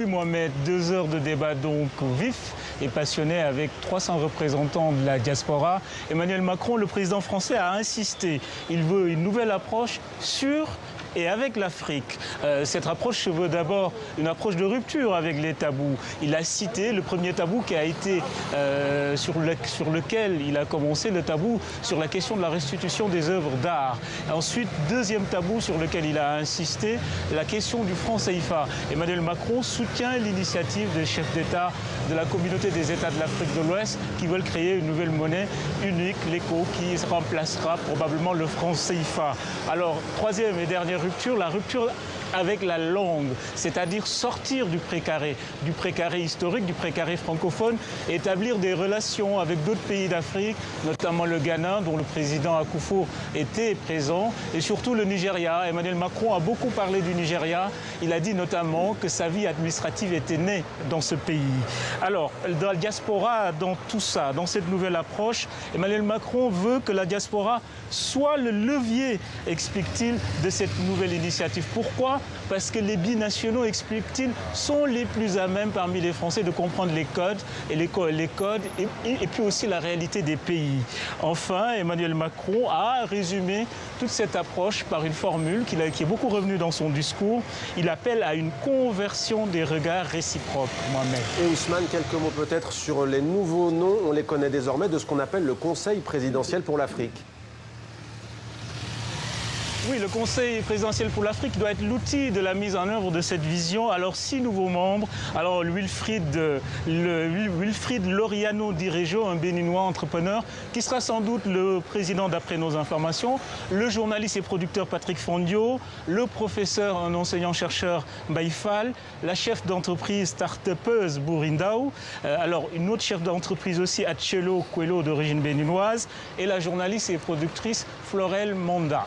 Mohamed, 2 heures de débat donc vif et passionné avec 300 représentants de la diaspora. Emmanuel Macron, le président français, a insisté. Il veut une nouvelle approche sur et avec l'Afrique. Cette approche se veut d'abord une approche de rupture avec les tabous. Il a cité le premier tabou qui a été sur lequel il a commencé, le tabou sur la question de la restitution des œuvres d'art. Ensuite, deuxième tabou sur lequel il a insisté, la question du franc CFA. Emmanuel Macron soutient l'initiative des chefs d'État de la communauté des États de l'Afrique de l'Ouest qui veulent créer une nouvelle monnaie unique, l'ECO, qui remplacera probablement le franc CFA. Alors, troisième et dernière rupture, la rupture avec la langue, c'est-à-dire sortir du précaré historique, du précaré francophone, et établir des relations avec d'autres pays d'Afrique, notamment le Ghana, dont le président Akufo était présent, et surtout le Nigeria. Emmanuel Macron a beaucoup parlé du Nigeria. Il a dit notamment que sa vie administrative était née dans ce pays. Alors, dans la diaspora, dans tout ça, dans cette nouvelle approche, Emmanuel Macron veut que la diaspora soit le levier, explique-t-il, de cette nouvelle initiative. Pourquoi ? Parce que les binationaux, explique-t-il, sont les plus à même parmi les Français de comprendre les codes et puis aussi la réalité des pays. Enfin, Emmanuel Macron a résumé toute cette approche par une formule qui est beaucoup revenue dans son discours. Il appelle à une conversion des regards réciproques. Mohamed. Et Ousmane, quelques mots peut-être sur les nouveaux noms, on les connaît désormais, de ce qu'on appelle le Conseil présidentiel pour l'Afrique. Oui, le Conseil présidentiel pour l'Afrique doit être l'outil de la mise en œuvre de cette vision. Alors, 6 nouveaux membres. Alors, Wilfried Loriano Direjo, un béninois entrepreneur, qui sera sans doute le président d'après nos informations, le journaliste et producteur Patrick Fondio, le professeur, un enseignant-chercheur Baïfal, la chef d'entreprise start-upeuse Bourindao, alors une autre chef d'entreprise aussi, Achelo Coelho, d'origine béninoise, et la journaliste et productrice Florelle Monda.